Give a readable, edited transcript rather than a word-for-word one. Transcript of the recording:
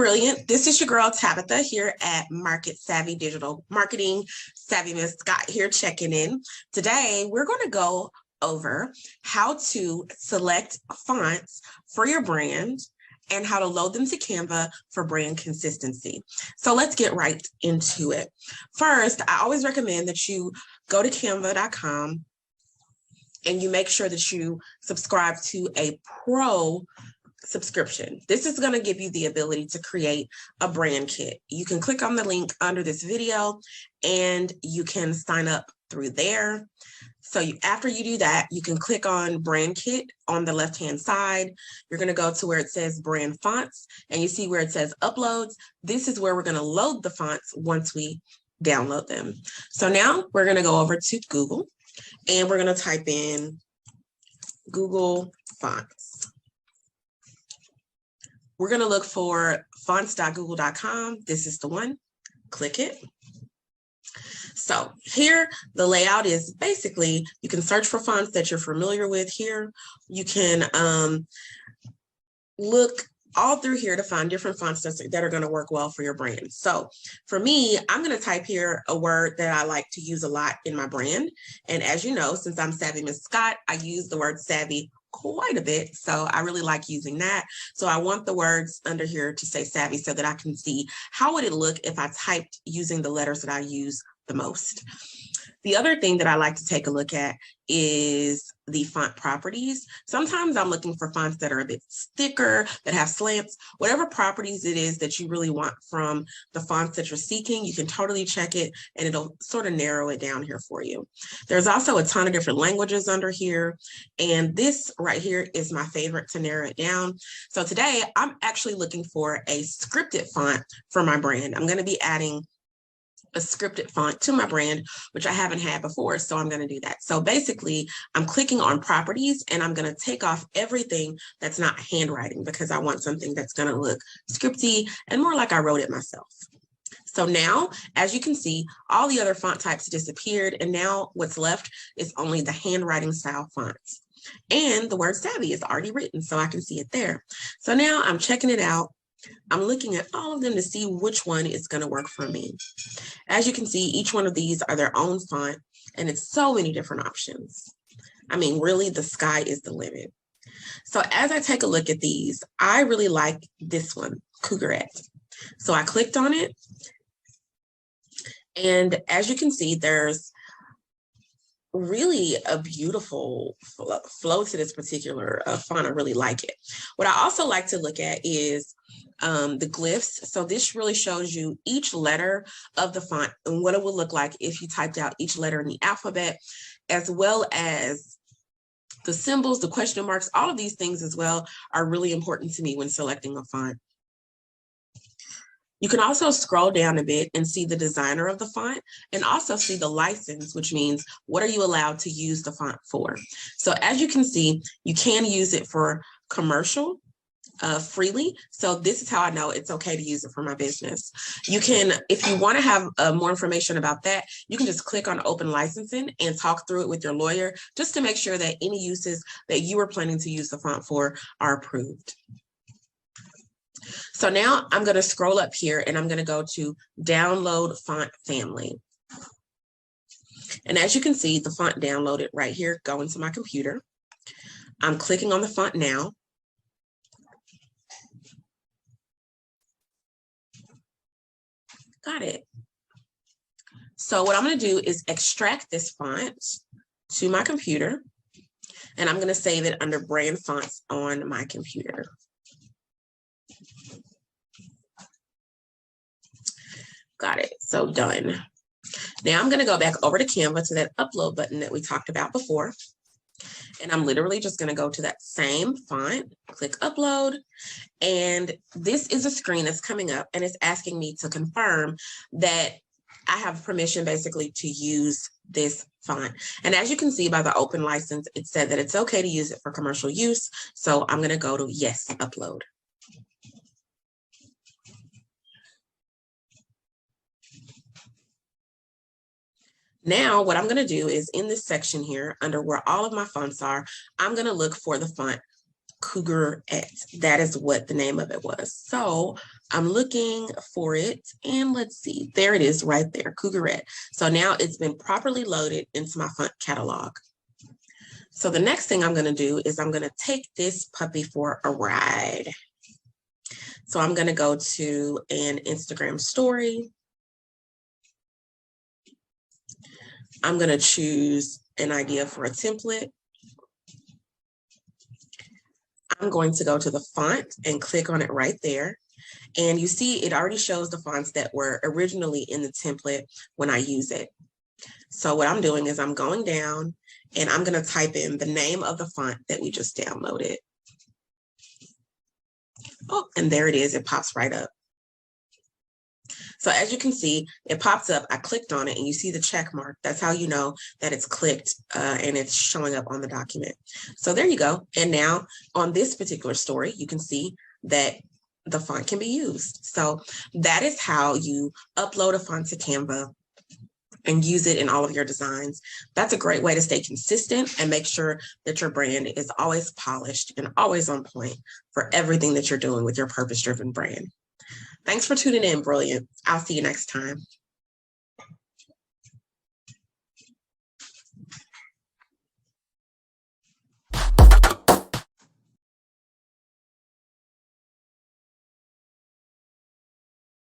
brilliant. This is your girl Tabitha here at Market Savvy Digital Marketing. SavvyMs.Scott here checking in. Today, we're going to go over how to select fonts for your brand and how to load them to Canva for brand consistency. So let's get right into it. First, I always recommend that you go to canva.com and you make sure that you subscribe to a pro subscription. This is going to give you the ability to create a brand kit. You can click on the link under this video and you can sign up through there. So after you do that, you can click on brand kit on the left-hand side. You're going to go to where it says brand fonts and you see where it says uploads. This is where we're going to load the fonts once we download them. So now we're going to go over to Google and we're going to type in Google fonts. We're going to look for fonts.google.com. This is the one. Click it. So here, the layout is basically, you can search for fonts that you're familiar with here. You can look all through here to find different fonts that are going to work well for your brand. So for me, I'm going to type here a word that I like to use a lot in my brand. And as you know, since I'm SavvyMs.Scott, I use the word savvy quite a bit. So I really like using that. So I want the words under here to say savvy so that I can see how would it look if I typed using the letters that I use the most. The other thing that I like to take a look at is the font properties. Sometimes I'm looking for fonts that are a bit thicker, that have slants, whatever properties it is that you really want from the fonts that you're seeking, you can totally check it and it'll sort of narrow it down here for you. There's also a ton of different languages under here. And this right here is my favorite to narrow it down. So today I'm actually looking for a scripted font for my brand. I'm going to be adding a scripted font to my brand, which I haven't had before. So I'm going to do that. So basically I'm clicking on properties and I'm going to take off everything that's not handwriting because I want something that's going to look scripty and more like I wrote it myself. So now, as you can see, all the other font types disappeared. And now what's left is only the handwriting style fonts. And the word savvy is already written, so I can see it there. So now I'm checking it out. I'm looking at all of them to see which one is going to work for me. As you can see, each one of these are their own font, and it's so many different options. I mean, really, the sky is the limit. So as I take a look at these, I really like this one, Cougarette. So I clicked on it, and as you can see, there's really a beautiful flow to this particular font. I really like it. What I also like to look at is the glyphs. So this really shows you each letter of the font and what it would look like if you typed out each letter in the alphabet, as well as the symbols, the question marks, all of these things as well are really important to me when selecting a font. You can also scroll down a bit and see the designer of the font and also see the license, which means what are you allowed to use the font for. So as you can see, you can use it for commercial freely. So this is how I know it's okay to use it for my business. You can, if you want to have more information about that, you can just click on open licensing and talk through it with your lawyer just to make sure that any uses that you are planning to use the font for are approved. So now I'm going to scroll up here and I'm going to go to download font family. And as you can see, the font downloaded right here, go into my computer. I'm clicking on the font now. Got it. So what I'm going to do is extract this font to my computer and I'm going to save it under brand fonts on my computer. Got it. So done. Now I'm going to go back over to Canva to that upload button that we talked about before. And I'm literally just going to go to that same font, click upload. And this is a screen that's coming up and it's asking me to confirm that I have permission basically to use this font. And as you can see by the open license, it said that it's okay to use it for commercial use. So I'm going to go to yes, upload. Now, what I'm going to do is in this section here, under where all of my fonts are, I'm going to look for the font Cougarette. That is what the name of it was. So I'm looking for it, and let's see, there it is right there, Cougarette. So now it's been properly loaded into my font catalog. So the next thing I'm going to do is I'm going to take this puppy for a ride. So I'm going to go to an Instagram story. I'm going to choose an idea for a template. I'm going to go to the font and click on it right there. And you see it already shows the fonts that were originally in the template when I use it. So what I'm doing is I'm going down and I'm going to type in the name of the font that we just downloaded. Oh, and there it is. It pops right up. So as you can see, it pops up. I clicked on it and you see the check mark. That's how you know that it's clicked and it's showing up on the document. So there you go. And now on this particular story, you can see that the font can be used. So that is how you upload a font to Canva and use it in all of your designs. That's a great way to stay consistent and make sure that your brand is always polished and always on point for everything that you're doing with your purpose-driven brand. Thanks for tuning in, Brilliant. I'll see you next time.